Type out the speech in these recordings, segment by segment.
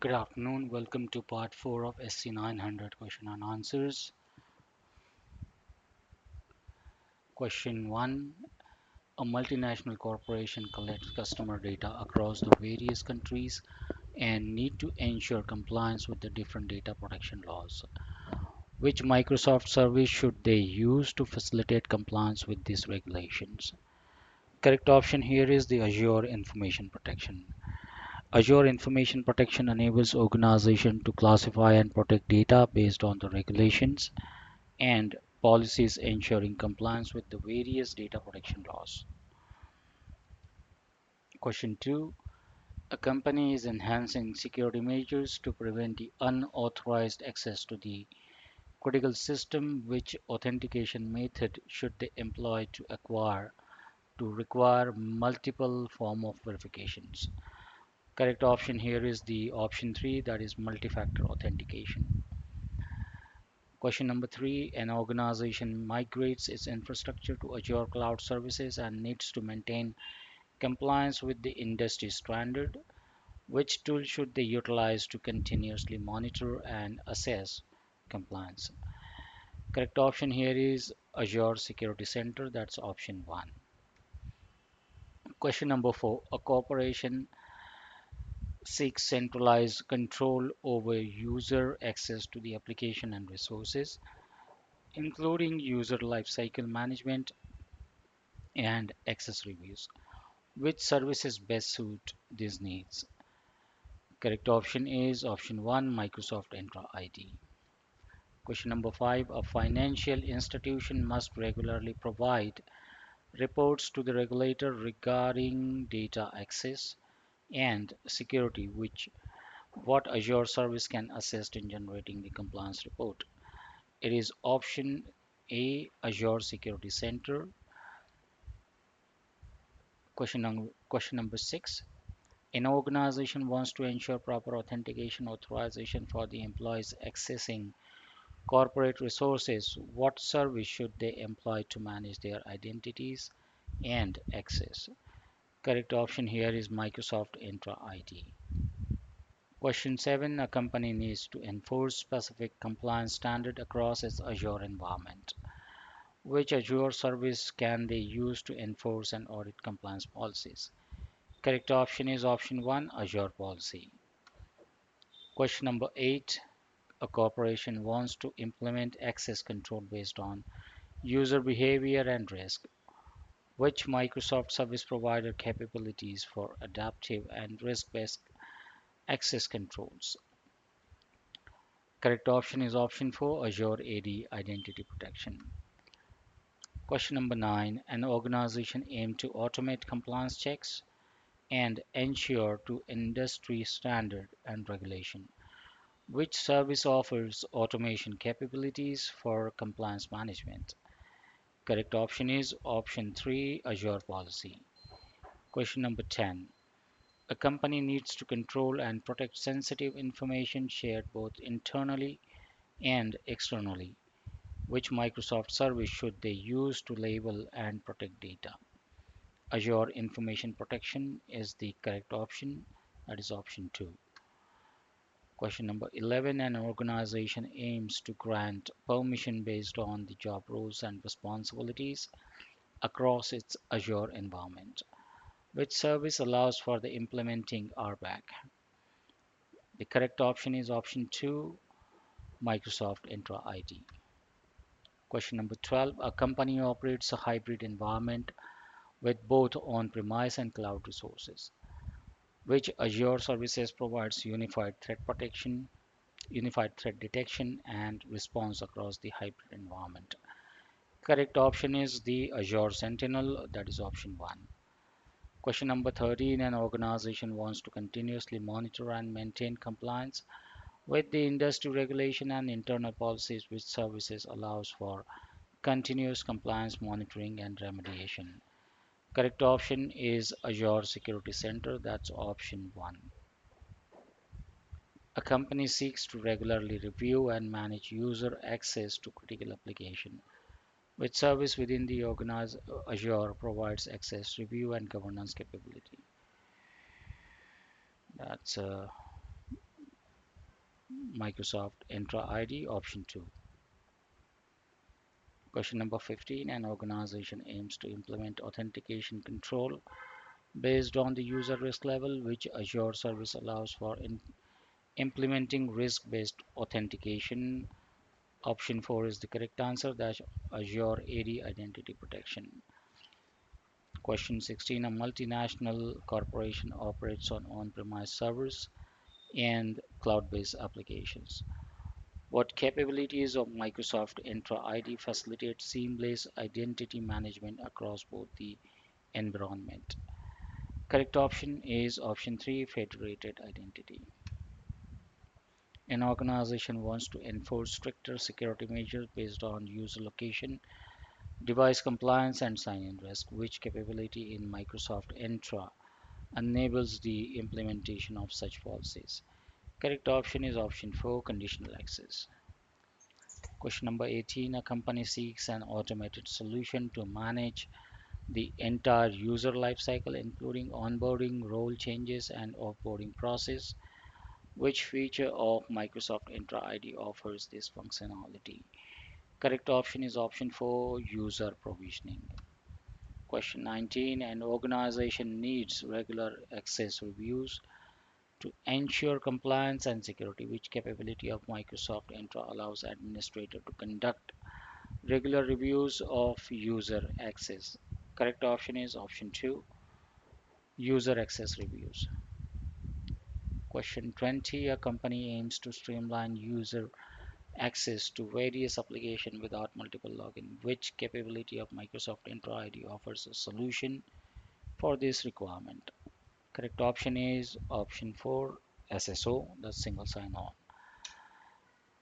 Good afternoon. Welcome to part 4 of SC-900 question and answers. Question 1. A multinational corporation collects customer data across the various countries and need to ensure compliance with the different data protection laws. Which Microsoft service should they use to facilitate compliance with these regulations? Correct option here is the Azure Information Protection. Azure Information Protection enables organizations to classify and protect data based on the regulations and policies ensuring compliance with the various data protection laws. Question 2. A company is enhancing security measures to prevent the unauthorized access to the critical system. Which authentication method should they employ to require multiple form of verifications? Correct option here is the option 3, that is multi-factor authentication. Question number 3. An organization migrates its infrastructure to Azure Cloud Services and needs to maintain compliance with the industry standard. Which tool should they utilize to continuously monitor and assess compliance? Correct option here is Azure Security Center, that's option 1. Question number 4. A corporation seeks centralized control over user access to the application and resources, including user lifecycle management and access reviews. Which services best suit these needs? Correct option is option 1, Microsoft Entra ID. Question number 5. A financial institution must regularly provide reports to the regulator regarding data access and security, which what Azure service can assist in generating the compliance report? It is option A, Azure Security Center. Question number 6. An organization wants to ensure proper authentication authorization for the employees accessing corporate resources. What service should they employ to manage their identities and access? Correct option here is Microsoft Entra ID. Question 7. A company needs to enforce specific compliance standard across its Azure environment. Which Azure service can they use to enforce and audit compliance policies? Correct option is option 1, Azure Policy. Question number 8. A corporation wants to implement access control based on user behavior and risk. Which Microsoft service provider capabilities for adaptive and risk-based access controls? Correct option is option 4, Azure AD Identity Protection. Question number 9. An organization aims to automate compliance checks and ensure to industry standard and regulation. Which service offers automation capabilities for compliance management? Correct option is option 3, Azure Policy. Question number 10. A company needs to control and protect sensitive information shared both internally and externally. Which Microsoft service should they use to label and protect data? Azure Information Protection is the correct option. That is option 2. Question number 11. An organization aims to grant permission based on the job roles and responsibilities across its Azure environment. Which service allows for the implementing RBAC? The correct option is option 2, Microsoft Entra ID. Question number 12. A company operates a hybrid environment with both on-premise and cloud resources. Which Azure services provides unified threat detection and response across the hybrid environment? Correct option is the Azure Sentinel, that is option 1. Question number 13. An organization wants to continuously monitor and maintain compliance with the industry regulation and internal policies. Which services allows for continuous compliance monitoring and remediation? Correct option is Azure Security Center, that's option 1. A company seeks to regularly review and manage user access to critical application. Which service within the organized Azure provides access review and governance capability? That's Microsoft Entra ID? Option 2. Question number 15. An organization aims to implement authentication control based on the user risk level, which Azure service allows for implementing risk-based authentication. Option 4 is the correct answer. That's Azure AD Identity Protection. Question 16. A multinational corporation operates on on-premise servers and cloud-based applications. What capabilities of Microsoft Entra ID facilitate seamless identity management across both the environment? Correct option is option 3, federated identity. An organization wants to enforce stricter security measures based on user location, device compliance, and sign-in risk. Which capability in Microsoft Entra enables the implementation of such policies? Correct option is option 4, conditional access. Question number 18. A company seeks an automated solution to manage the entire user lifecycle, including onboarding, role changes, and offboarding process. Which feature of Microsoft Entra ID offers this functionality? Correct option is option 4, user provisioning. Question 19. An organization needs regular access reviews to ensure compliance and security. Which capability of Microsoft Entra allows administrator to conduct regular reviews of user access? Correct option is option 2, user access reviews. Question 20. A company aims to streamline user access to various applications without multiple login. Which capability of Microsoft Entra ID offers a solution for this requirement? Correct option is option 4, SSO, the single sign-on.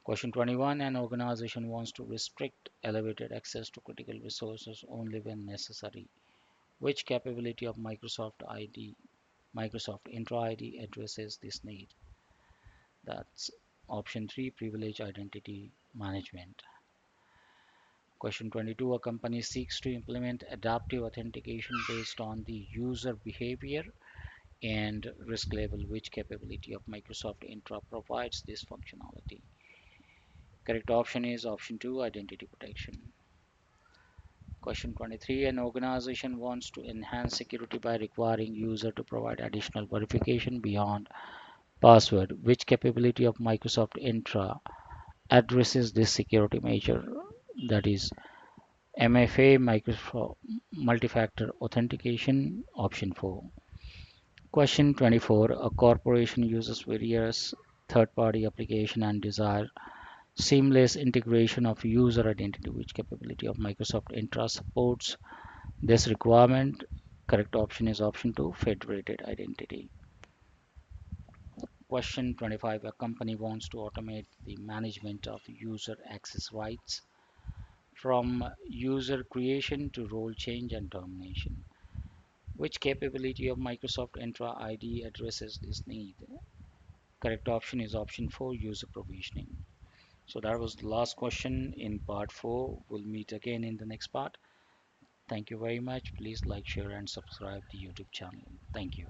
Question 21. An organization wants to restrict elevated access to critical resources only when necessary. Which capability of Microsoft Entra ID addresses this need? That's option 3, privilege identity management. Question 22. A company seeks to implement adaptive authentication based on the user behavior and risk level. Which capability of Microsoft Entra provides this functionality? Correct option is option 2, identity protection. Question 23. An organization wants to enhance security by requiring user to provide additional verification beyond password. Which capability of Microsoft Entra addresses this security measure? That is MFA, Microsoft multi-factor authentication, option 4. Question 24. A corporation uses various third-party application and desire seamless integration of user identity. Which capability of Microsoft Entra supports this requirement? Correct option is option 2, federated identity. Question 25. A company wants to automate the management of user access rights from user creation to role change and termination. Which capability of Microsoft Entra ID addresses this need? Correct option is option 4, user provisioning. So that was the last question in part 4. We'll meet again in the next part. Thank you very much. Please like, share, and subscribe the YouTube channel. Thank you.